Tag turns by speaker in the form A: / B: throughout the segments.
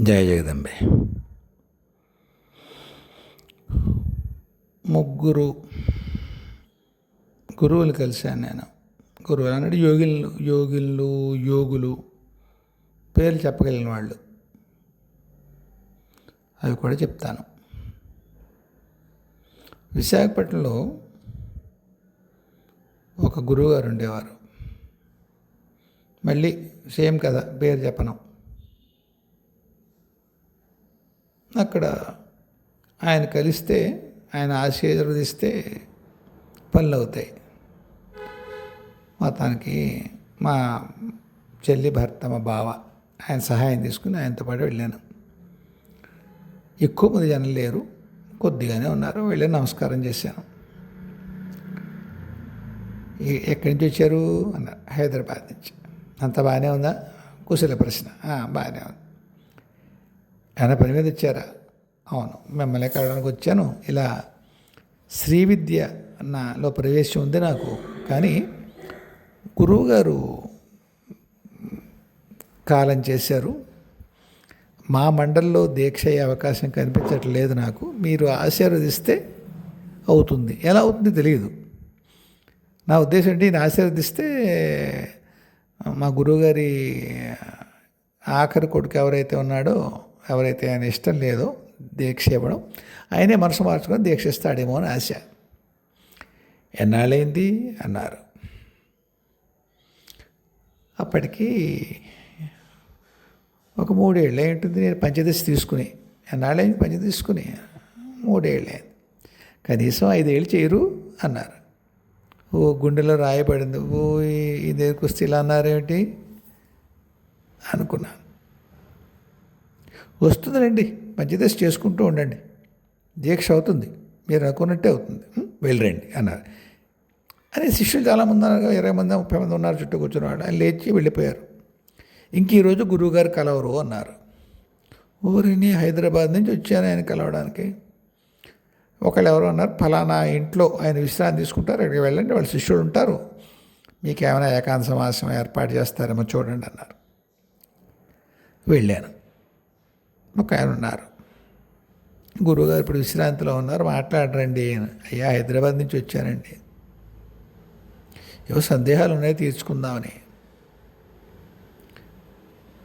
A: జయ జగదంబే. ముగ్గురు గురువులు కలిశాను నేను. గురువులు అన్నట్టు యోగులు పేర్లు చెప్పగలిగిన వాళ్ళు, అవి కూడా చెప్తాను. విశాఖపట్నంలో ఒక గురువుగారు ఉండేవారు. మళ్ళీ సేమ్ కదా, పేరు చెప్పను. అక్కడ ఆయన కలిస్తే, ఆయన ఆశీర్వదిస్తే పనులు అవుతాయి. మొత్తానికి మా చెల్లి భర్త, మా బావ, ఆయన సహాయం తీసుకుని ఆయనతో పాటు వెళ్ళాను. ఎక్కువ మంది జనం లేరు, కొద్దిగానే ఉన్నారు. వెళ్ళి నమస్కారం చేశాను. ఎక్కడి నుంచి వచ్చారు అన్నారు. హైదరాబాద్ నుంచి. అంత బాగానే ఉందా? కుశల ప్రశ్న. బాగానే ఉంది. ఏమైనా పని మీద వచ్చారా? అవును, మిమ్మల్ని కలవడానికి వచ్చాను. ఇలా శ్రీ విద్య నాలో ప్రవేశం ఉంది నాకు, కానీ గురువుగారు కాలం చేశారు. మా మండలిలో దీక్ష అయ్యే అవకాశం కనిపించట్లేదు నాకు. మీరు ఆశీర్వదిస్తే అవుతుంది. ఎలా అవుతుంది తెలియదు. నా ఉద్దేశం ఏంటి, నేను ఆశీర్వదిస్తే మా గురువుగారి ఆఖరి కొడుకు ఎవరైతే ఉన్నాడో, ఎవరైతే ఆయన ఇష్టం లేదో దీక్ష ఇవ్వడం, ఆయనే మనసు మార్చుకొని దీక్ష ఇస్తాడేమో అని ఆశ. ఎన్నాళ్ళైంది అన్నారు. అప్పటికి ఒక 3 ఏళ్ళు ఉంటుంది నేను పంచదశ తీసుకుని. ఎన్నాళ్ళైంది పంచదశ తీసుకుని? 3 ఏళ్ళైంది. కనీసం 5 ఏళ్ళు చేయరు అన్నారు. ఓ గుండెలో రాయబడింది. ఓ ఈ దగ్గరికి వస్తే ఇలా అన్నారేమిటి అనుకున్నాను. వస్తుందండి, పంచదశ చేసుకుంటూ ఉండండి, దీక్ష అవుతుంది, మీరు అనుకున్నట్టే అవుతుంది, వెళ్ళరండి అన్నారు. అని శిష్యులు చాలామంది ఉన్నారు, 20 మంది 30 మంది ఉన్నారు చుట్టూ కూర్చున్న వాళ్ళు. ఆయన లేచి వెళ్ళిపోయారు. ఇంక ఈరోజు గురువుగారు కలవరు అన్నారు. ఊరిని హైదరాబాద్ నుంచి వచ్చాను ఆయన కలవడానికి. ఒకళ్ళు ఎవరు అన్నారు, ఫలానా ఇంట్లో ఆయన విశ్రాంతి తీసుకుంటారు, అక్కడికి వెళ్ళండి, వాళ్ళ శిష్యులు ఉంటారు, మీకు ఏమైనా ఏకాంత సమావేశం ఏర్పాటు చేస్తారేమో చూడండి అన్నారు. వెళ్ళాను. ఒక ఆయన ఉన్నారు, గురువుగారు ఇప్పుడు విశ్రాంతిలో ఉన్నారు, మాట్లాడరండి. అయ్యా హైదరాబాద్ నుంచి వచ్చానండి, ఏవో సందేహాలు ఉన్నాయి, తీర్చుకుందామని.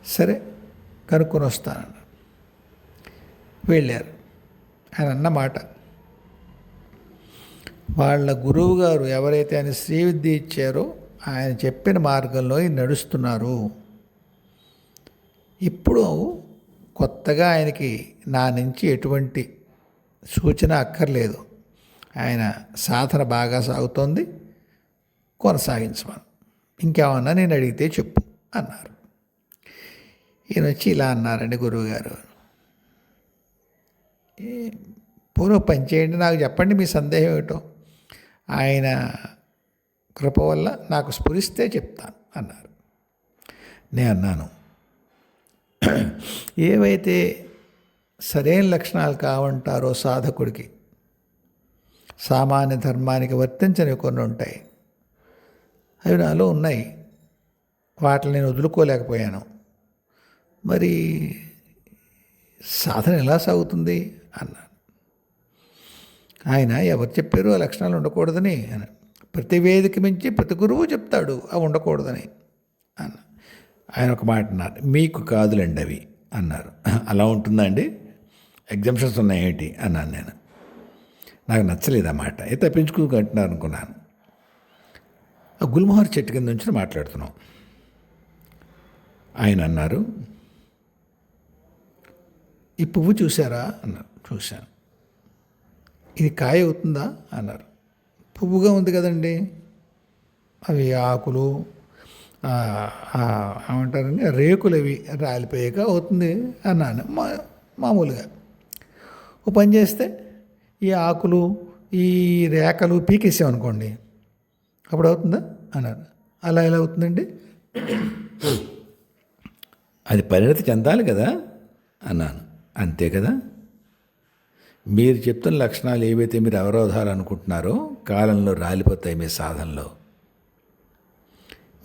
A: సరే కనుక్కొని వస్తానన్న. వెళ్ళారు. ఆయన అన్న మాట, వాళ్ళ గురువు గారు ఎవరైతే ఆయన శ్రీ విద్య ఇచ్చారో ఆయన చెప్పిన మార్గంలో నడుస్తున్నారు. ఇప్పుడు కొత్తగా ఆయనకి నా నుంచి ఎటువంటి సూచన అక్కర్లేదు, ఆయన సాధన బాగా సాగుతోంది, కొనసాగించమను, ఇంకేమన్నా నేను అడిగితే చెప్పు అన్నారు. ఈయన వచ్చి ఇలా అన్నారండి, గురువుగారు పూర్వ పని చేయండి, నాకు చెప్పండి మీ సందేహం ఏమిటో, ఆయన కృప వల్ల నాకు స్ఫురిస్తే చెప్తాను అన్నారు. నేను అన్నాను, ఏవైతే సరైన లక్షణాలు కావంటారో సాధకుడికి, సామాన్య ధర్మానికి వర్తించనివి కొన్ని ఉంటాయి, అవి నాలో ఉన్నాయి, వాటిని నేను వదులుకోలేకపోయాను. మరి సాధన ఎలా సాగుతుంది అన్నాను. ఆయన ఎవరు చెప్పారు ఆ లక్షణాలు ఉండకూడదని అని. ప్రతి వేదిక మించి ప్రతి గురువు చెప్తాడు అవి ఉండకూడదని అన్న. ఆయన ఒక మాట అన్నారు, మీకు కాదులండి అవి అన్నారు. అలా ఉంటుందండి, ఎగ్జామ్షన్స్ ఉన్నాయేంటి అన్నాను నేను. నాకు నచ్చలేదు ఆ మాట. అయితే తప్పించుకుంటున్నారు అనుకున్నాను. ఆ గుల్మోహర్ చెట్టు కింద నుంచి మాట్లాడుతున్నాం. ఆయన అన్నారు, ఈ పువ్వు చూసారా అన్నారు. చూశాను. ఇది కాయ అవుతుందా అన్నారు. పువ్వుగా ఉంది కదండి, అవి ఆకులు ఏమంటారండి, రేకులు అవి రాలిపోయాక అవుతుంది అన్నాను మామూలుగా. ఓ పని చేస్తే ఈ ఆకులు ఈ రేకలు పీకేసామనుకోండి, అప్పుడు అవుతుందా అన్నారు. అలా ఎలా అవుతుందండి? అది పరిణతి చెందాలి కదా అన్నాను. అంతే కదా, మీరు చెప్తున్న లక్షణాలు ఏవైతే మీరు అవరోధాలు అనుకుంటున్నారో కాలంలో రాలిపోతాయి మీ సాధనలో.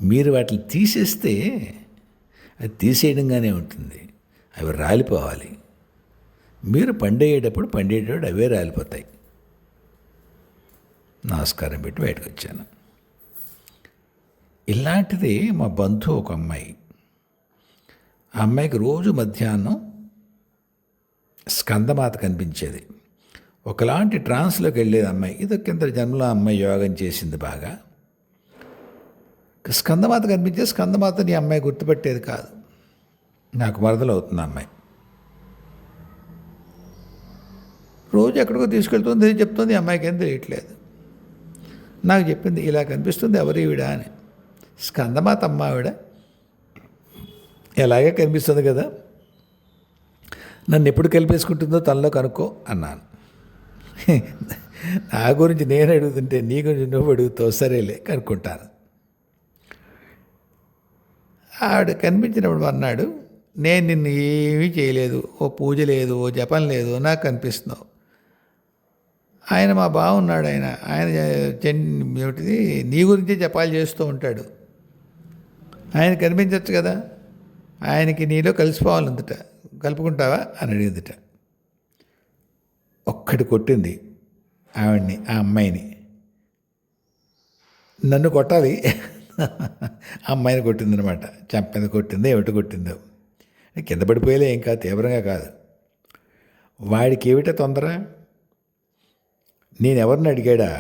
A: మీరు వాటిని తీసేస్తే అది తీసేయడంగానే ఉంటుంది. అవి రాలిపోవాలి. మీరు పండేటప్పుడు అవే రాలిపోతాయి. నమస్కారం పెట్టి బయటకు వచ్చాను. ఇలాంటిది మా బంధువు ఒక అమ్మాయి. ఆ అమ్మాయికి రోజు మధ్యాహ్నం స్కందమాత కనిపించేది. ఒకలాంటి ట్రాన్స్లోకి వెళ్ళేది అమ్మాయి. ఇది కింద జన్మలో అమ్మాయి యోగం చేసింది బాగా. స్కందమాత కనిపించేది. స్కందమాతని అమ్మాయి గుర్తుపెట్టేది కాదు. నాకు మరదలు అవుతుంది అమ్మాయి. రోజు ఎక్కడికో తీసుకెళ్తుంది, చెప్తుంది. అమ్మాయికి ఏం తెలియట్లేదు. నాకు చెప్పింది, ఇలా కనిపిస్తుంది ఎవరీవిడ అని. స్కందమాత అమ్మ ఆవిడ. ఎలాగే కనిపిస్తుంది కదా, నన్ను ఎప్పుడు కలిపేసుకుంటుందో తనలో కనుక్కో అన్నాను. నా గురించి నేను అడుగుతుంటే నీ గురించి నువ్వు అడుగుతావు, సరేలే కనుక్కుంటాను. ఆవిడ కనిపించినప్పుడు అన్నాడు, నేను నిన్ను ఏమీ చేయలేదు, ఓ పూజ లేదు, ఓ జపం లేదు, నాకు కనిపిస్తున్నావు. ఆయన మా బావున్నాడు, ఆయన ఏమిటిది నీ గురించే జపాలు చేస్తూ ఉంటాడు, ఆయన కనిపించవచ్చు కదా, ఆయనకి నీలో కలిసిపోవాలందుట, కలుపుకుంటావా అని అడిగిందిట. ఒక్కటి కొట్టింది ఆవిడ్ని, ఆ అమ్మాయిని. నన్ను కొట్టాలి, అమ్మాయిని కొట్టిందనమాట. చెంప కొట్టిందో ఏమిటి కొట్టిందో, కింద పడిపోయేలే, ఇంకా తీవ్రంగా కాదు. వాడికి ఏమిటో తొందర, నేనెవరిని అడిగాడా,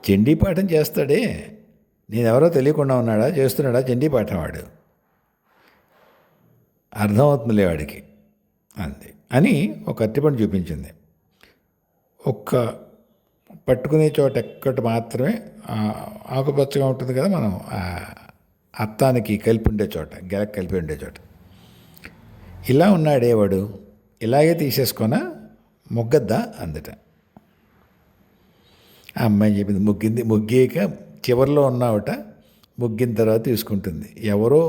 A: చండీ పాఠం చేస్తాడే, నేనెవరో తెలియకుండా ఉన్నాడా, చేస్తున్నాడా చండీ పాఠం వాడు, అర్థమవుతుందిలే వాడికి అంతే అని ఒక అరటిపండు చూపించింది. ఒక్క పట్టుకునే చోట ఎక్కటి మాత్రమే ఆకుపచ్చగా ఉంటుంది కదా, మనం అత్తానికి కలిపి ఉండే చోట, గెలకి కలిపి ఉండే చోట. ఇలా ఉన్నాడే వాడు, ఇలాగే తీసేసుకొనా, మొగ్గద్దా అందట. ఆ అమ్మాయి చెప్పింది, ముగ్గాక చివరిలో ఉన్నావుట, ముగ్గిన తర్వాత తీసుకుంటుంది. ఎవరో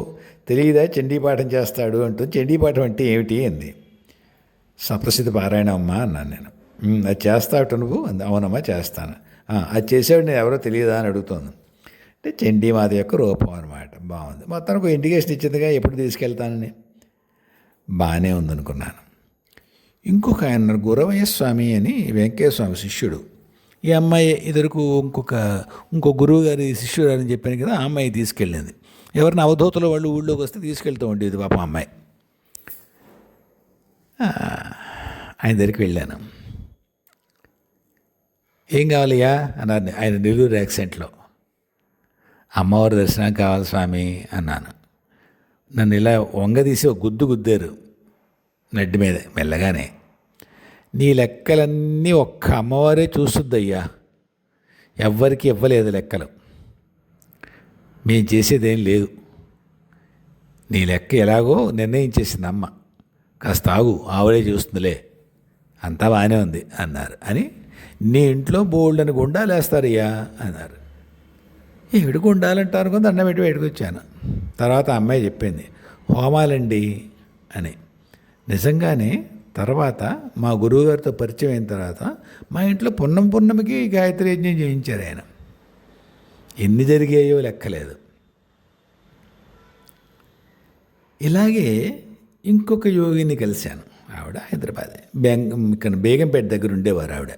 A: తెలియదా చండీ పాఠం చేస్తాడు అంటుంది. చండీ పాఠం అంటే ఏమిటి అంది. సప్తశతి పారాయణం అమ్మా అన్నాను నేను. అది చేస్తావుట నువ్వు అంది. అవునమ్మా చేస్తాను. అది చేసేవాడు నేను ఎవరో తెలియదా అని అడుగుతోంది. అంటే చండీమాత యొక్క రూపం అనమాట. బాగుంది. మొత్తానికి ఒక ఇండికేషన్ ఇచ్చిందిగా, ఎప్పుడు తీసుకెళ్తానని. బాగానే ఉందనుకున్నాను. ఇంకొక ఆయన గురవయ్య స్వామి అని వెంకయ్య స్వామి శిష్యుడు. ఈ అమ్మాయి ఇద్దరుకు ఇంకో గురువు గారి శిష్యుడు అని చెప్పాను కదా, ఆ అమ్మాయి తీసుకెళ్ళింది. ఎవరిని అవధూతలు వాళ్ళు ఊళ్ళోకి వస్తే తీసుకెళ్తూ ఉండేది పాప అమ్మాయి. ఆయన దగ్గరికి వెళ్ళాను. ఏం కావాలయ్యా అన్నారు ఆయన నెల్లూరు యాక్సెంట్లో. అమ్మవారి దర్శనం కావాలి స్వామి అన్నాను. నన్ను ఇలా వంగదీసి ఒక గుద్దారు నడ్డి మీద మెల్లగానే. నీ లెక్కలన్నీ ఒక్క అమ్మవారే చూస్తుందయ్యా, ఎవ్వరికి ఇవ్వలేదు లెక్కలు, మేము చేసేదేం లేదు, నీ లెక్క ఎలాగో నిర్ణయించేసింది అమ్మ, కాస్త ఆగు ఆవిడే చూస్తుందిలే, అంతా బాగానే ఉంది అన్నారు. అని నీ ఇంట్లో బోల్డని గుండాలు వేస్తారయ్యా అన్నారు. ఏడు గుండాలంటారు అనుకుని దండం పెట్టి బయటకు వచ్చాను. తర్వాత అమ్మాయి చెప్పింది, హోమాలండి అని. నిజంగానే తర్వాత మా గురువుగారితో పరిచయం అయిన తర్వాత మా ఇంట్లో పున్నమికి గాయత్రి యజ్ఞం చేయించారు ఆయన. ఎన్ని జరిగాయో లెక్కలేదు. ఇలాగే ఇంకొక యోగిని కలిశాను. ఆవిడ హైదరాబాద్ ఇక్కడ బేగంపేట దగ్గర ఉండేవారు ఆవిడ.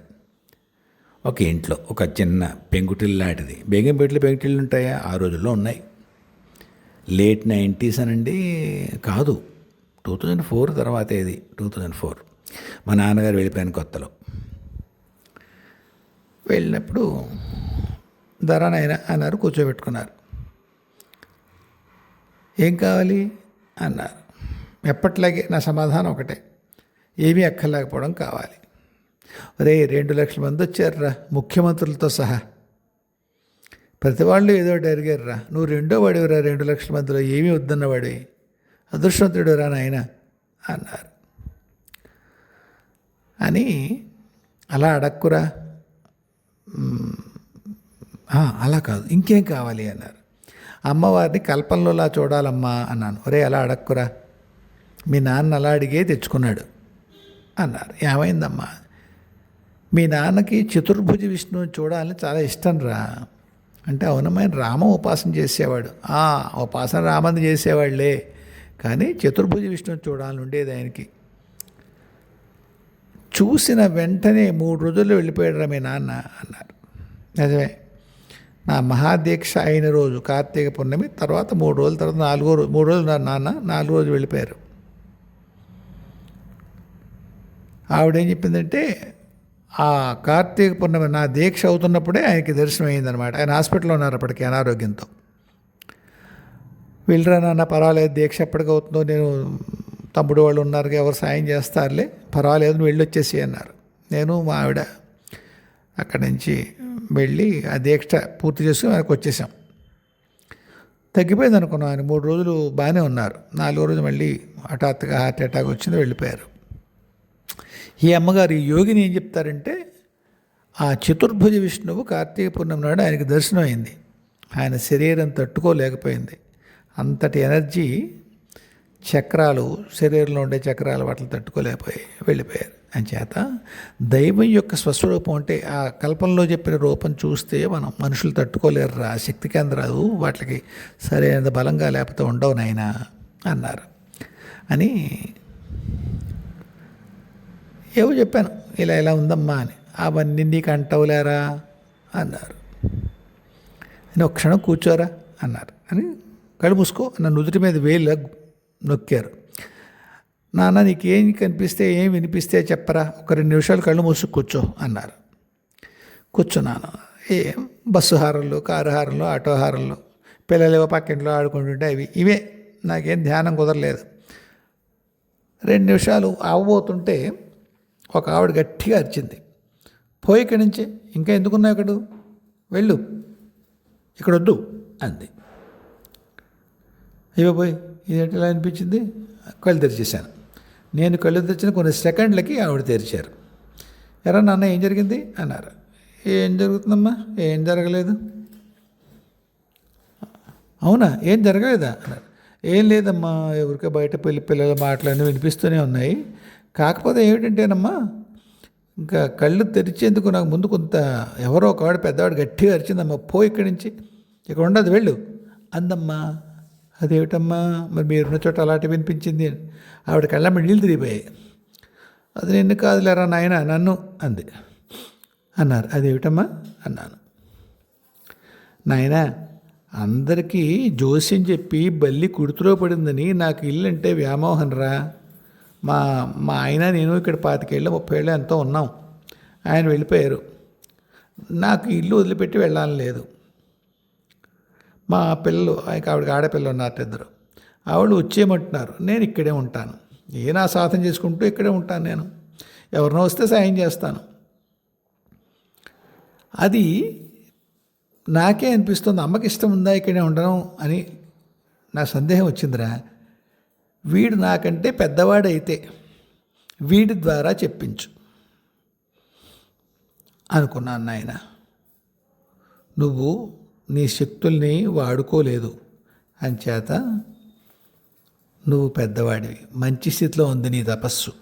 A: ఒక ఇంట్లో ఒక చిన్న పెంకుటిల్లు లాంటిది. బేగంపేటలో పెంకుటిల్లు ఉంటాయా? ఆ రోజుల్లో ఉన్నాయి. లేట్ 90s అనండి, కాదు 2004 తర్వాత. ఇది 2004 మా నాన్నగారు వెళ్ళిపోయాను కొత్తలో. వెళ్ళినప్పుడు ధరానైనా అన్నారు, కూర్చోబెట్టుకున్నారు. ఏం కావాలి అన్నారు. ఎప్పట్లాగే నా సమాధానం ఒకటే, ఏమీ అక్కర్లేకపోవడం కావాలి. ఒరే 2 లక్షల మంది వచ్చారురా, ముఖ్యమంత్రులతో సహా. ప్రతి వాళ్ళు ఏదో ఒకటి అడిగారురా, నువ్వు రెండో వాడివిరా 2 లక్షల మందిలో, ఏమీ వద్దన్నవాడి, అదృష్టవంతుడు రా నాయన అన్నారు. అని అలా అడక్కురా, అలా కాదు ఇంకేం కావాలి అన్నారు. అమ్మవారిని కల్పనలోలా చూడాలమ్మా అన్నాను. ఒరే అలా అడక్కురా, మీ నాన్న అలా అడిగే తెచ్చుకున్నాడు అన్నారు. ఏమైందమ్మా? మీ నాన్నకి చతుర్భుజ విష్ణువుని చూడాలని చాలా ఇష్టం రా అంటే, అవునమ్మాయి రామ ఉపాసన చేసేవాడు. ఉపాసన రామని చేసేవాళ్ళే, కానీ చతుర్భుజ విష్ణువుని చూడాలని ఉండేది ఆయనకి. చూసిన వెంటనే 3 రోజుల్లో వెళ్ళిపోయాడు మీ నాన్న అన్నారు. నిజమే. నా మహాదీక్ష అయిన రోజు కార్తీక పున్నమి తర్వాత 3 రోజుల తర్వాత 4వ రోజు, 3 రోజులు నాన్న 4 రోజులు వెళ్ళిపోయారు. ఆవిడేం చెప్పిందంటే ఆ కార్తీక పున్నమి నా దీక్ష అవుతున్నప్పుడే ఆయనకి దర్శనం అయిందనమాట. ఆయన హాస్పిటల్లో ఉన్నారు అప్పటికి అనారోగ్యంతో. వెళ్ళరా నాన్న, పర్వాలేదు, దీక్ష ఎప్పటికి అవుతుందో, నేను తమ్ముడు వాళ్ళు ఉన్నారు, ఎవరు సాయం చేస్తారులే, పర్వాలేదు, నువ్వు వెళ్ళి వచ్చేసి అన్నారు. నేను మా ఆవిడ అక్కడి నుంచి వెళ్ళి ఆ దీక్ష పూర్తి చేసుకుని ఆయనకు వచ్చేసాం. తగ్గిపోయింది అనుకున్నాం. ఆయన 3 రోజులు బాగానే ఉన్నారు. 4వ రోజు మళ్ళీ హఠాత్తుగా హార్ట్ అటాక్ వచ్చింది, వెళ్ళిపోయారు. ఈ అమ్మగారు, ఈ యోగిని ఏం చెప్తారంటే ఆ చతుర్భుజ విష్ణువు కార్తీక పూర్ణమి నాడు ఆయనకి దర్శనం అయింది. ఆయన శరీరం తట్టుకోలేకపోయింది. అంతటి ఎనర్జీ చక్రాలు, శరీరంలో ఉండే చక్రాలు వాటిని తట్టుకోలేకపోయి వెళ్ళిపోయారు. అంచేత దైవం యొక్క స్వస్వరూపం అంటే ఆ కల్పనలో చెప్పిన రూపం చూస్తే మనం మనుషులు తట్టుకోలేరు. ఆ శక్తి కేంద్రాలు వాటికి సరైన బలంగా లేకపోతే ఉండవు నాయనా అన్నారు. అని ఏవో చెప్పాను, ఇలా ఇలా ఉందమ్మా అని. అవన్నీ నీకు అంటవులేరా అన్నారు. అని ఒక క్షణం కూర్చోరా అన్నారు. అని కళ్ళు మూసుకో నా నుదుటి మీద వేలు నొక్కారు. నాన్న, నీకేం కనిపిస్తే ఏం వినిపిస్తే చెప్పరా, ఒక 2 నిమిషాలు కళ్ళు మూసుకు కూర్చో అన్నారు. కూర్చున్నాను. బస్సు హారంలో, కారు హారంలో, ఆటో హారంలో, పిల్లలేవో పక్కింట్లో ఆడుకుంటుంటే ఇవే నాకేం ధ్యానం కుదరలేదు. 2 నిమిషాలు అవ్వబోతుంటే ఒక ఆవిడ గట్టిగా అరిచింది, పోయి ఇక్కడి నుంచి, ఇంకా ఎందుకున్నావు ఇక్కడ, వెళ్ళు, ఇక్కడ వద్దు అంది. అయ్యో పోయి, ఇదేంటి ఇలా అనిపించింది. కళ్ళు తెరిచేశాను. నేను కళ్ళు తెరిచిన కొన్ని సెకండ్లకి ఆవిడ తెరిచారు. ఎరా నాన్న, ఏం జరిగింది అన్నారు. ఏం జరుగుతుందమ్మా, ఏం జరగలేదు. అవునా, ఏం జరగలేదా అన్నారు. ఏం లేదమ్మా, ఎవరికో బయట పిల్లల మాటలన్నీ వినిపిస్తూనే ఉన్నాయి. కాకపోతే ఏమిటంటేనమ్మా, ఇంకా కళ్ళు తెరిచేందుకు నాకు ముందు కొంత ఎవరో ఒకవాడు పెద్దవాడు గట్టిగా అరిచిందమ్మా, పో ఇక్కడి నుంచి, ఇక్కడ ఉండదు, వెళ్ళు అందమ్మా. అదేమిటమ్మా, మరి మీరున్న చోట అలాంటి వినిపించింది. ఆవిడ కళ్ళమ్మ నీళ్ళు తిరిగిపోయాయి. అది నిన్ను కాదులేరా నాయన, నన్ను అంది అన్నారు. అదేమిటమ్మా అన్నాను. నాయన, అందరికీ జోస్యం చెప్పి బల్లి కుడుతులో పడిందని నాకు ఇల్లు అంటే వ్యామోహం రా. మా ఆయన నేను ఇక్కడ 25 ఏళ్ళు 30 ఏళ్ళు ఎంతో ఉన్నాం. ఆయన వెళ్ళిపోయారు. నాకు ఇల్లు వదిలిపెట్టి వెళ్ళాలని లేదు. మా పిల్లలు, ఆవిడకి ఆడపిల్లలు ఉన్నారు 2. ఆవిడ వచ్చేయమంటున్నారు. నేను ఇక్కడే ఉంటాను. నా సాధన చేసుకుంటూ ఇక్కడే ఉంటాను. నేను ఎవరినో వస్తే సాయం చేస్తాను. అది నాకే అనిపిస్తుంది, అమ్మకి ఇష్టం ఉందా ఇక్కడే ఉండడం అని నా సందేహం వచ్చిందిరా. వీడు నాకంటే పెద్దవాడైతే వీడి ద్వారా చెప్పించు అనుకున్నాను. నాయన, నువ్వు నీ శక్తుల్ని వాడుకోలేదు, అంచేత నువ్వు పెద్దవాడివి, మంచి స్థితిలో ఉంది నీ తపస్సు,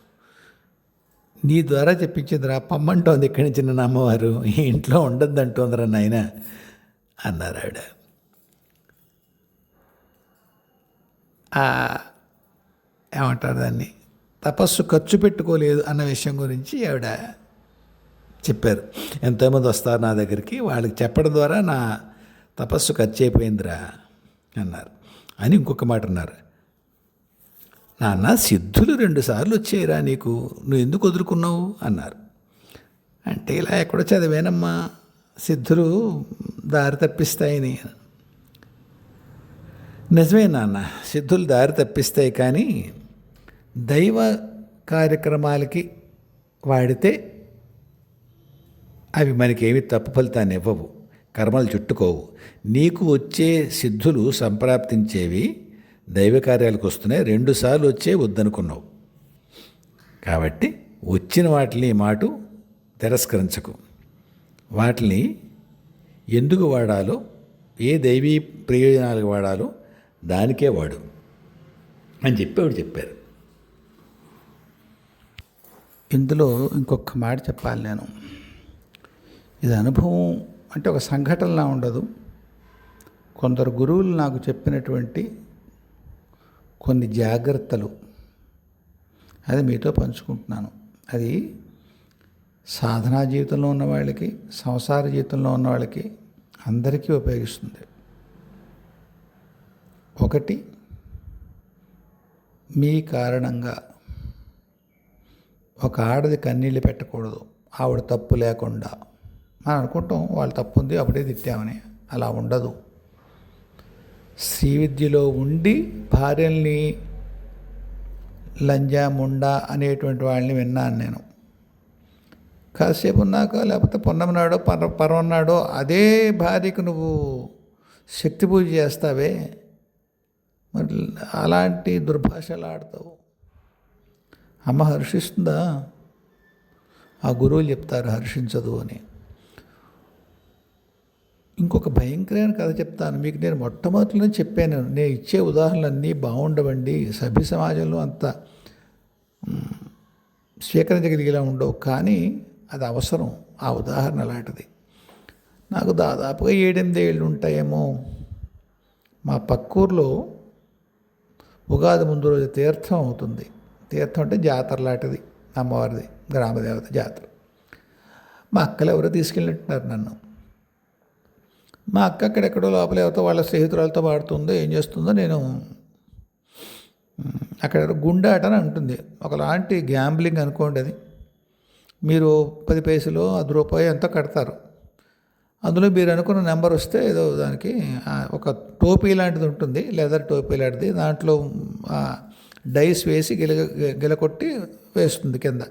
A: నీ ద్వారా చెప్పించిందిరా, పమ్మంటోంది ఇక్కడి నుంచి నన్ను అమ్మవారు, ఇంట్లో ఉండొద్దంటోందిరా నాయన అన్నారు ఆవిడ. ఏమంటారు దాన్ని, తపస్సు ఖర్చు పెట్టుకోలేదు అన్న విషయం గురించి ఆవిడ చెప్పారు. ఎంతోమంది వస్తారు నా దగ్గరికి, వాళ్ళకి చెప్పడం ద్వారా నా తపస్సు ఖర్చు అయిపోయిందిరా అన్నారు. అని ఇంకొక మాట అన్నారు. నాన్న, సిద్ధులు 2 సార్లు వచ్చాయిరా నీకు, నువ్వు ఎందుకు వదులుకున్నావు అన్నారు. అంటే ఇలా ఎక్కడో చదివానమ్మా, సిద్ధులు దారి తప్పిస్తాయని. నిజమే నాన్న, సిద్ధులు దారి తప్పిస్తాయి, కానీ దైవ కార్యక్రమాలకి వాడితే అవి మనకేమి తప్పు ఫలితాన్ని ఇవ్వవు, కర్మలు చుట్టుకోవు. నీకు వచ్చే సిద్ధులు సంప్రాప్తించేవి దైవ కార్యాలకు వస్తున్నాయి. 2 సార్లు వచ్చే వద్దనుకున్నావు. కాబట్టి వచ్చిన వాటిని మాటు తిరస్కరించకు. వాటిని ఎందుకు వాడాలో, ఏ దైవీ ప్రయోజనాలకు వాడాలో దానికే వాడు అని చెప్పారు. ఇందులో ఇంకొక మాట చెప్పాలి నేను. ఇది అనుభవం అంటే ఒక సంఘటనలా ఉండదు. కొందరు గురువులు నాకు చెప్పినటువంటి కొన్ని జాగ్రత్తలు అది మీతో పంచుకుంటున్నాను. అది సాధనా జీవితంలో ఉన్న వాళ్ళకి, సంసార జీవితంలో ఉన్న వాళ్ళకి అందరికీ ఉపయోగిస్తుంది. ఒకటి, మీ కారణంగా ఒక ఆడది కన్నీళ్ళు పెట్టకూడదు, ఆవిడ తప్పు లేకుండా. మనం అనుకుంటాం వాళ్ళు తప్పు ఉంది అప్పుడే తిట్టామని. అలా ఉండదు. శ్రీ విద్యలో ఉండి భార్యల్ని లంజా ముండా అనేటువంటి వాళ్ళని విన్నాను నేను. కాసేపు ఉన్నాక లేకపోతే పున్నమి నాడో పర్వం నాడో అదే భార్యకు నువ్వు శక్తి పూజ చేస్తావే, మరి అలాంటి దుర్భాషలు ఆడతావు. అమ్మ హర్షిస్తుందా? ఆ గురువులు చెప్తారు హర్షించదు అని. ఇంకొక భయంకరమైన కథ చెప్తాను మీకు. నేను మొట్టమొదటిలో చెప్పాను, నేను ఇచ్చే ఉదాహరణలన్నీ బాగుండవండి, సభ్య సమాజంలో అంత స్వీకరించగలిగేలా ఉండవు, కానీ అది అవసరం. ఆ ఉదాహరణ అలాంటిది. నాకు దాదాపుగా 7-8 ఏళ్ళు ఉంటాయేమో. మా పక్కూర్లో ఉగాది ముందు రోజు తీర్థం అవుతుంది. తీర్థం అంటే జాతర లాంటిది, అమ్మవారిది, గ్రామదేవత జాతర. మా అక్కలు ఎవరో తీసుకెళ్ళినట్టున్నారు నన్ను. మా అక్క అక్కడెక్కడో లోపల ఎవరితో వాళ్ళ స్నేహితురాలతో పాడుతుందో ఏం చేస్తుందో, నేను అక్కడ గుండాట అని అంటుంది. ఒకలాంటి గ్యాంబ్లింగ్ అనుకోండి అది. మీరు 10 పైసలు, ₹10 ఎంతో కడతారు. అందులో మీరు అనుకున్న నెంబర్ వస్తే ఏదో దానికి ఒక టోపీ లాంటిది ఉంటుంది, లెదర్ టోపీ లాంటిది. దాంట్లో డైస్ వేసి గిలకొట్టి వేస్తుంది కింద.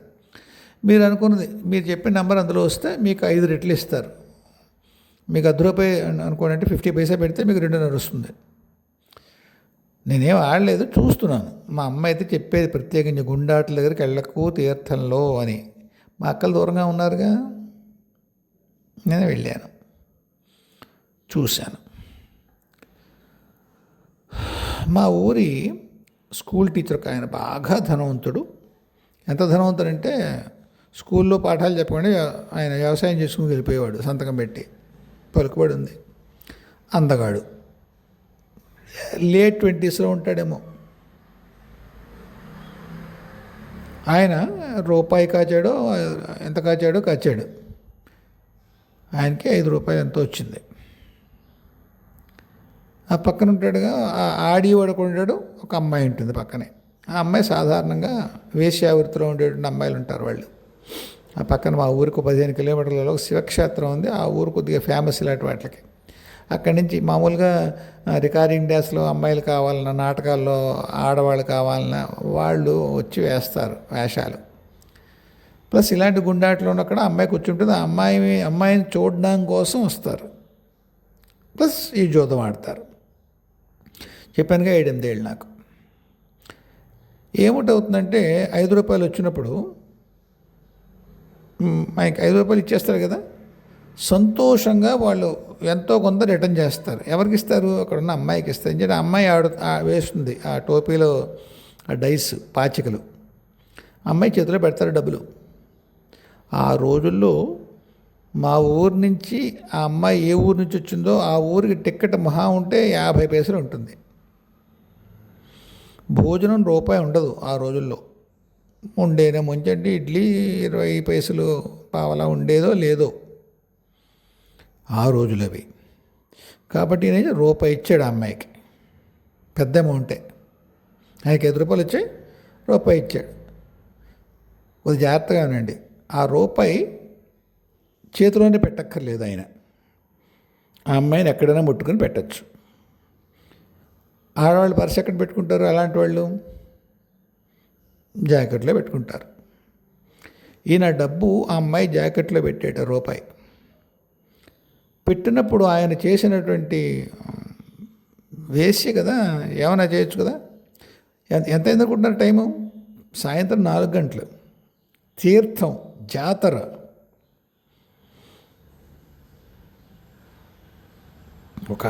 A: మీరు అనుకున్నది, మీరు చెప్పిన నెంబర్ అందులో వస్తే మీకు 5 రెట్లు ఇస్తారు. మీకు ₹10 అనుకోండి, అంటే 50 పైసా పెడితే మీకు 2.5 వస్తుంది. నేనేం ఆడలేదు, చూస్తున్నాను. మా అమ్మ అయితే చెప్పేది ప్రత్యేకించి, గుండాట్ల దగ్గరికి వెళ్ళకు తీర్థంలో అని. మా అక్కలు దూరంగా ఉన్నారుగా, నేను వెళ్ళాను, చూశాను. మా ఊరి స్కూల్ టీచర్ ఒక ఆయన బాగా ధనవంతుడు. ఎంత ధనవంతుడంటే స్కూల్లో పాఠాలు చెప్పకుండా ఆయన వ్యవసాయం చేసుకుని వెళ్ళిపోయేవాడు, సంతకం పెట్టి. పలుకుబడి ఉంది, అందగాడు, లేట్ 20s ఉంటాడేమో. ఆయన ₹1 కాచాడో ఎంత కాచాడో కాచాడు. ఆయనకి ₹5 ఎంతో వచ్చింది. ఆ పక్కన ఉంటాడుగా ఆడి వాడుకుంటాడు, ఒక అమ్మాయి ఉంటుంది పక్కనే. ఆ అమ్మాయి సాధారణంగా వేశ్యావృత్తిలో ఉండేటువంటి అమ్మాయిలు ఉంటారు వాళ్ళు. ఆ పక్కన మా ఊరికి 15 కిలోమీటర్లలో ఒక శివక్షేత్రం ఉంది. ఆ ఊరు కొద్దిగా ఫేమస్ ఇలాంటి వాటికి. అక్కడి నుంచి మామూలుగా రికార్డింగ్ డ్యాన్స్లో అమ్మాయిలు కావాలన్నా, నాటకాల్లో ఆడవాళ్ళు కావాలన్నా వాళ్ళు వచ్చి వేస్తారు వేషాలు. ప్లస్ ఇలాంటి గుండాట్లో ఉన్నక్కడ అమ్మాయి కూర్చుంటుంది. ఆ అమ్మాయిని చూడడం కోసం వస్తారు. ప్లస్ ఈ జోదం ఆడతారు. చెప్పానుగా 7-8 ఏళ్ళు నాకు. ఏమిటవుతుందంటే ₹5 వచ్చినప్పుడు మనకి ₹5 ఇచ్చేస్తారు కదా, సంతోషంగా వాళ్ళు ఎంతో కొంత రిటర్న్ చేస్తారు. ఎవరికి ఇస్తారు? అక్కడ ఉన్న అమ్మాయికి ఇస్తారు. ఎందుకంటే అమ్మాయి వేస్తుంది ఆ టోపీలో ఆ డైస్ పాచికలు, అమ్మాయి చేతిలో పెడతారు డబ్బులు. ఆ రోజుల్లో మా ఊరు నుంచి ఆ అమ్మాయి ఏ ఊరు నుంచి వచ్చిందో ఆ ఊరికి టిక్కెట్ మహా ఉంటే 50 పైసలు ఉంటుంది. భోజనం ₹1 ఉండదు ఆ రోజుల్లో. ఉండేనే ముంచండి ఇడ్లీ 20 పైసలు పావలా ఉండేదో లేదో ఆ రోజులు అవి. కాబట్టి నేను ₹1 ఇచ్చాడు ఆ అమ్మాయికి, పెద్ద అమౌంటే. ఆయనకి ₹5 వచ్చాయి, ₹1 ఇచ్చాడు. కొద్ది జాగ్రత్తగా ఉండండి, ఆ ₹1 చేతిలోనే పెట్టక్కర్లేదు ఆయన. ఆ అమ్మాయిని ఎక్కడైనా ముట్టుకుని పెట్టచ్చు. ఆడవాళ్ళు పర్స్ ఎక్కడ పెట్టుకుంటారు? అలాంటి వాళ్ళు జాకెట్లో పెట్టుకుంటారు. ఈయన డబ్బు ఆ అమ్మాయి జాకెట్లో పెట్టేట ₹1 పెట్టినప్పుడు ఆయన చేసినటువంటి వేశ్య కదా, ఏమైనా చేయొచ్చు కదా. ఎంత ఎందుకుంటున్నారు టైము? సాయంత్రం 4 గంటలు. తీర్థం, జాతర. ఒక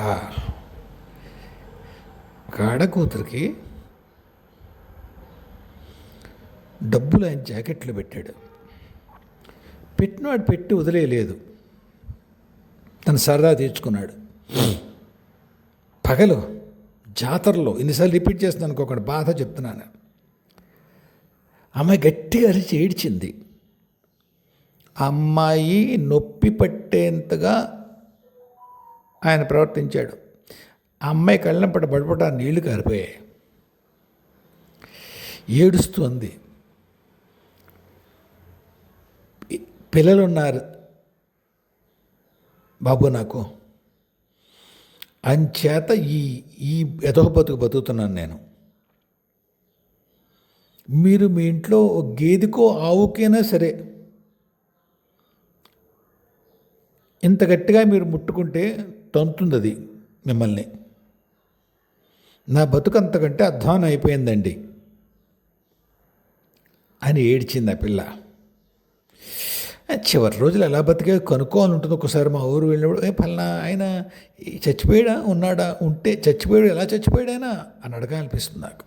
A: ఆడకూతురికి డబ్బులు ఆయన జాకెట్లో పెట్టాడు. పెట్టినవాడు పెట్టి వదిలేయలేదు, తను సరదా తీర్చుకున్నాడు. పగలు జాతరలో ఇన్నిసార్లు రిపీట్ చేస్తున్నాను అనుకోకండి, బాధ చెప్తున్నాను. అమ్మాయి గట్టిగా అరిచి ఏడ్చింది. అమ్మాయి నొప్పి పట్టేంతగా ఆయన ప్రవర్తించాడు. ఆ అమ్మాయి కళ్ళంపట బడపట నీళ్లు కారిపోయాయి. ఏడుస్తుంది. పిల్లలు ఉన్నారు బాబు నాకు, అంచేత ఈ ఎదవ బతుకుతున్నాను నేను. మీరు మీ ఇంట్లో గేదెకో ఆవుకైనా సరే ఇంత గట్టిగా మీరు ముట్టుకుంటే తంతుంది అది మిమ్మల్ని. నా బతుకు అంతకంటే అధ్వానం అయిపోయిందండి అని ఏడ్చింది ఆ పిల్ల. చివరి రోజులు ఎలా బతికే కనుక్కోవాలి ఉంటుంది. ఒకసారి మా ఊరు వెళ్ళినప్పుడు, పలానా ఆయన చచ్చిపోయాడా, ఉన్నాడా, ఉంటే చచ్చిపోయాడు, ఎలా చచ్చిపోయాడు ఆయన అని అడగాలనిపిస్తుంది నాకు.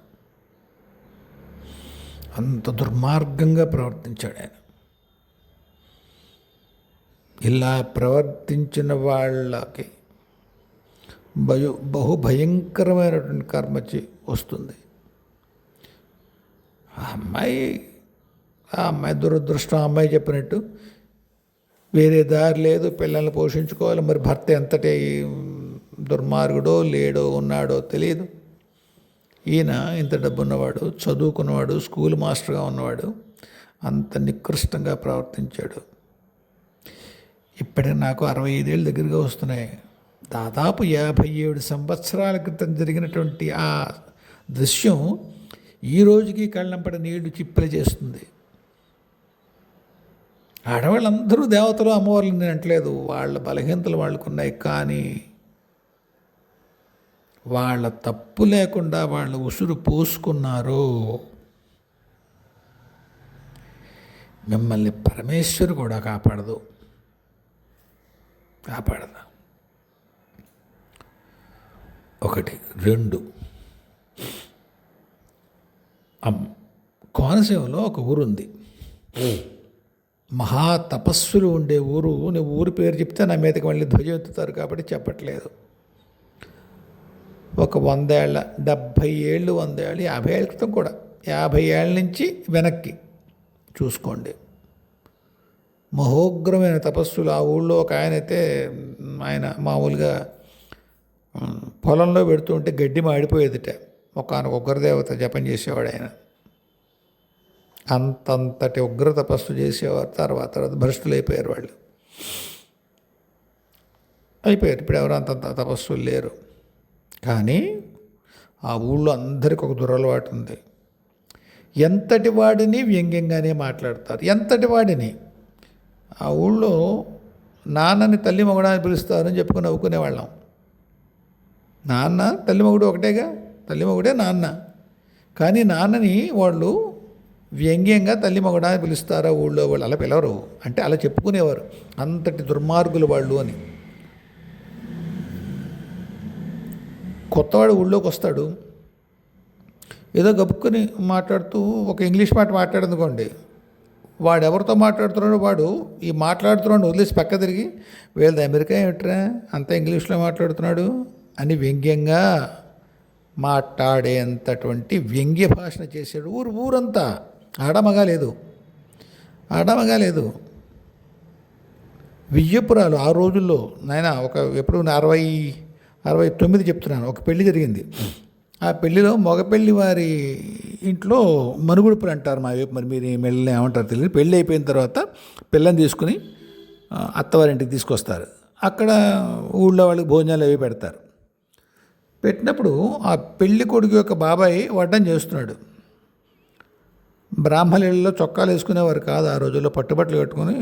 A: అంత దుర్మార్గంగా ప్రవర్తించాడు ఆయన. ఇలా ప్రవర్తించిన వాళ్ళకి బహు భయంకరమైనటువంటి కర్మ వస్తుంది. ఆ అమ్మాయి దురదృష్టం. ఆ అమ్మాయి చెప్పినట్టు వేరే దారి లేదు, పిల్లల్ని పోషించుకోవాలి. మరి భర్త ఎంతటి దుర్మార్గుడో లేడో ఉన్నాడో తెలియదు. ఈయన ఇంత డబ్బున్నవాడు, చదువుకున్నవాడు, స్కూల్ మాస్టర్గా ఉన్నవాడు, అంత నికృష్టంగా ప్రవర్తించాడు. ఇప్పటికి నాకు 65 దగ్గరగా వస్తున్నాయి. దాదాపు 57 సంవత్సరాల క్రితం జరిగినటువంటి ఆ దృశ్యం ఈ రోజుకి కళ్ళంపట నీళ్లు చిప్పలు చేస్తుంది. ఆడవాళ్ళందరూ దేవతలు అమ్మవార్లు నేను అంటలేదు, వాళ్ళ బలహీనతలు వాళ్ళకున్నాయి. కానీ వాళ్ళ తప్పు లేకుండా వాళ్ళ ఉసురు పోసుకున్నారు. మిమ్మల్ని పరమేశ్వరు కూడా కాపాడదు. ఒకటి. 2, కోనసీమలో ఒక ఊరుంది, మహా తపస్సులు ఉండే ఊరు. నువ్వు ఊరి పేరు చెప్తే నా మీదకి మళ్ళీ ధ్వజం ఎత్తుతారు కాబట్టి చెప్పట్లేదు. ఒక 100 ఏళ్ళ, 70 ఏళ్ళు, 100 ఏళ్ళు, 50 ఏళ్ళ క్రితం కూడా, 50 ఏళ్ళ నుంచి వెనక్కి చూసుకోండి. మహోగ్రమైన తపస్సులు. ఆ ఊళ్ళో ఒక ఆయన మామూలుగా పొలంలో పెడుతూ ఉంటే గడ్డి మాడిపోయేదిట. ఒకనొక ఉగ్రదేవత జపం చేసేవాడు ఆయన. అంతంతటి ఉగ్ర తపస్సు చేసేవారు. తర్వాత భ్రష్టులు అయిపోయారు వాళ్ళు. ఇప్పుడు ఎవరు అంతంత తపస్సులు లేరు. కానీ ఆ ఊళ్ళో అందరికీ ఒక దురలవాటు ఉంది. ఎంతటి వాడిని వ్యంగ్యంగానే మాట్లాడతారు. ఎంతటి వాడిని. ఆ ఊళ్ళో నాన్నని తల్లి మొగడాన్ని పిలుస్తారని చెప్పుకుని నవ్వుకునేవాళ్ళం. నాన్న తల్లి మొగుడు ఒకటేగా, తల్లి మొగుడే నాన్న. కానీ నాన్నని వాళ్ళు వ్యంగ్యంగా తల్లి మొగడాన్ని పిలుస్తారా ఊళ్ళో వాళ్ళు? అలా పిలవరు, అంటే అలా చెప్పుకునేవారు. అంతటి దుర్మార్గులు వాళ్ళు అని. కొత్తవాడు ఊళ్ళోకి వస్తాడు, ఏదో గబుక్కుని మాట్లాడుతూ ఒక ఇంగ్లీష్ మాట మాట్లాడనుకోండి, వాడు ఎవరితో మాట్లాడుతున్నాడో వాడు ఈ మాట్లాడుతున్నాడు వదిలేసి పక్క తిరిగి, వీళ్ళది అమెరికా ఏమిట్రా అంతా ఇంగ్లీష్లో మాట్లాడుతున్నాడు అని వ్యంగ్యంగా మాట్లాడేంతటువంటి వ్యంగ్య భాషణ చేశాడు. ఊరంతా. ఆడమగా లేదు. వియ్యపురాలు ఆ రోజుల్లో నాయన ఎప్పుడు 69 చెప్తున్నాను, ఒక పెళ్లి జరిగింది. ఆ పెళ్లిలో మగపెళ్లి వారి ఇంట్లో మనుగుడుపులు అంటారు మా వైపు, మరి మీరు మెల్లని ఏమంటారు తెలియదు. పెళ్ళి అయిపోయిన తర్వాత పిల్లని తీసుకుని అత్తవారింటికి తీసుకొస్తారు. అక్కడ ఊళ్ళో వాళ్ళకి భోజనాలు అవి పెడతారు. పెట్టినప్పుడు ఆ పెళ్లి కొడుకు యొక్క బాబాయ్ వడ్డం చేస్తున్నాడు. బ్రాహ్మణులలో చొక్కాలు వేసుకునేవారు కాదు ఆ రోజుల్లో, పట్టుబట్టలు కట్టుకుని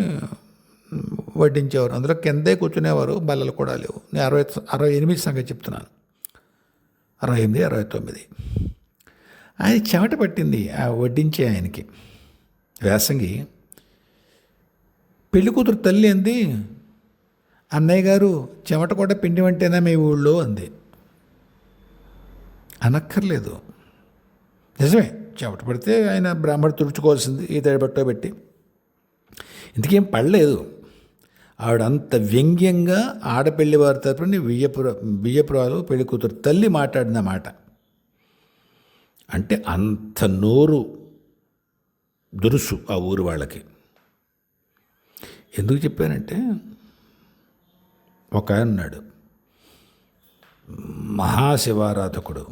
A: వడ్డించేవారు. అందులో కిందే కూర్చునేవారు, బల్లలు కూడా లేవు. నేను 68 సంగతి చెప్తున్నాను, 68, 69. ఆయన చెమట పట్టింది ఆ వడ్డించే ఆయనకి. వ్యాసంగి పెళ్లి కూతురు తల్లి అంది, అన్నయ్య గారు చెమట కూడా పిండి వంటేనా మీ ఊళ్ళో అంది. అనక్కర్లేదు, నిజమే. చెమట పడితే ఆయన బ్రాహ్మడు తుడుచుకోవాల్సింది, ఈ తడిబట్టో పెట్టి. ఇంతకేం పడలేదు. ఆవిడ అంత వ్యంగ్యంగా ఆడపెళ్లి వారి తరపున బియ్యపురాలు పెళ్లి కూతురు తల్లి మాట్లాడిన మాట అంటే అంత నోరు దురుసు ఆ ఊరు వాళ్ళకి. ఎందుకు చెప్పానంటే ఒక ఆయన ఉన్నాడు, మహాశివారాధకుడు,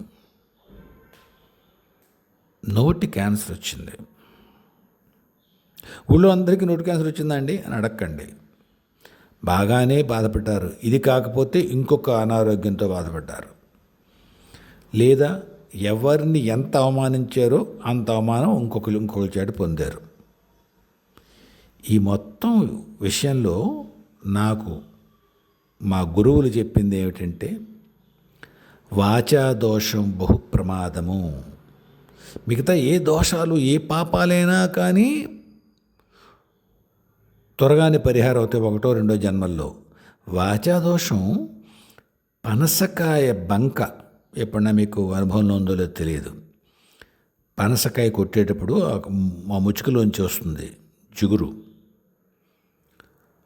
A: నోటి క్యాన్సర్ వచ్చింది. ఊళ్ళో అందరికీ నోటి క్యాన్సర్ వచ్చిందండి అని అడగండి, బాగానే బాధపడ్డారు. ఇది కాకపోతే ఇంకొక అనారోగ్యంతో బాధపడ్డారు, లేదా ఎవరిని ఎంత అవమానించారో అంత అవమానం ఇంకొకరి చేటు పొందారు. ఈ మొత్తం విషయంలో నాకు మా గురువులు చెప్పింది ఏమిటంటే, వాచా దోషం బహు ప్రమాదము. మిగతా ఏ దోషాలు ఏ పాపాలైనా కానీ త్వరగానే పరిహారం అవుతాయి, ఒకటో రెండో జన్మల్లో. వాచా దోషం పనసకాయ బంక, ఎప్పుడన్నా మీకు అనుభవంలో ఉందో లేదో తెలియదు. పనసకాయ కొట్టేటప్పుడు మా ముచ్చుకలోంచి వస్తుంది జిగురు.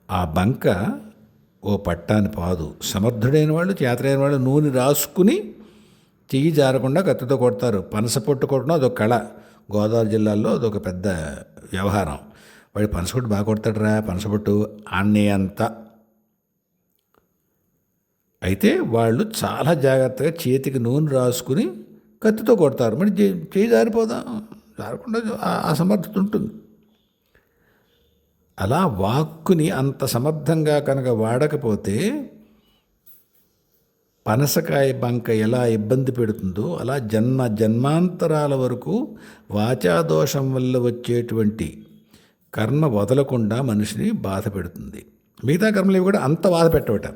A: ఆ బంక ఓ పట్టాని పాదు. సమర్థుడైన వాళ్ళు, చేతలైన వాళ్ళు నూనె రాసుకుని చెయ్యి జారకుండా కత్తితో కొడతారు. పనస పొట్టు కొట్టడం అదొక కళ. గోదావరి జిల్లాలో అదొక పెద్ద వ్యవహారం. వాడి పనసపొట్టు బాగా కొడతాడురా, పనసపొట్టు అన్నీ అంతా. అయితే వాళ్ళు చాలా జాగ్రత్తగా చేతికి నూనె రాసుకుని కత్తితో కొడతారు. మరి చేయి జారిపోదా, జారకుండా అసమర్థత ఉంటుంది. అలా వాక్కుని అంత సమర్థంగా కనుక వాడకపోతే పనసకాయ బంక ఎలా ఇబ్బంది పెడుతుందో అలా జన్మాంతరాల వరకు వాచాదోషం వల్ల వచ్చేటువంటి కర్మ వదలకుండా మనిషిని బాధ పెడుతుంది. మిగతా కర్మలు కూడా అంత బాధ పెట్టవట.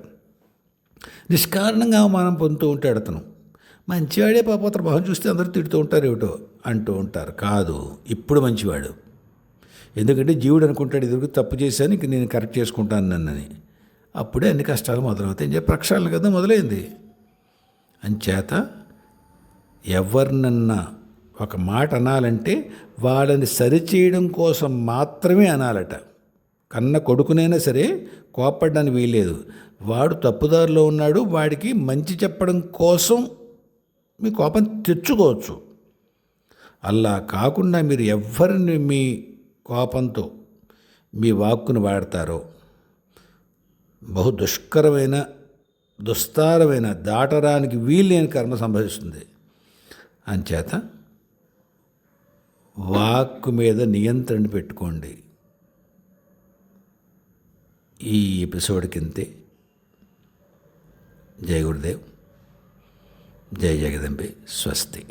A: నిష్కారణంగా అవమానం పొందుతూ ఉంటాడు అతను. మంచివాడే పాపత్ర భావం చూస్తే అందరూ తిడుతూ ఉంటారు, ఏమిటో అంటూ ఉంటారు. కాదు, ఇప్పుడు మంచివాడు. ఎందుకంటే జీవుడు అనుకుంటాడు, ఎదురు తప్పు చేశాను, ఇంక నేను కరెక్ట్ చేసుకుంటాను నన్నని. అప్పుడే అన్ని కష్టాలు మొదలవుతాయి. అని చెప్పి ప్రక్షాళన కదా మొదలైంది. అంచేత ఎవరినన్నా ఒక మాట అనాలంటే వాళ్ళని సరిచేయడం కోసం మాత్రమే అనాలట. కన్న కొడుకునైనా సరే కోప్పడ్డానికి వీల్లేదు. వాడు తప్పుదారిలో ఉన్నాడు, వాడికి మంచి చెప్పడం కోసం మీ కోపం తెచ్చుకోవచ్చు. అలా కాకుండా మీరు ఎవరిని మీ కోపంతో మీ వాక్కును వాడతారో బహు దుష్కరమైన, దుస్తారమైన, దాటరానికి వీల్లేని కర్మ సంభవిస్తుంది. అంచేత వాక్కు మీద నియంత్రణ పెట్టుకోండి. ఈ ఎపిసోడ్కింతే. జై గురుదేవ్, జై జగదంబే, స్వస్తి.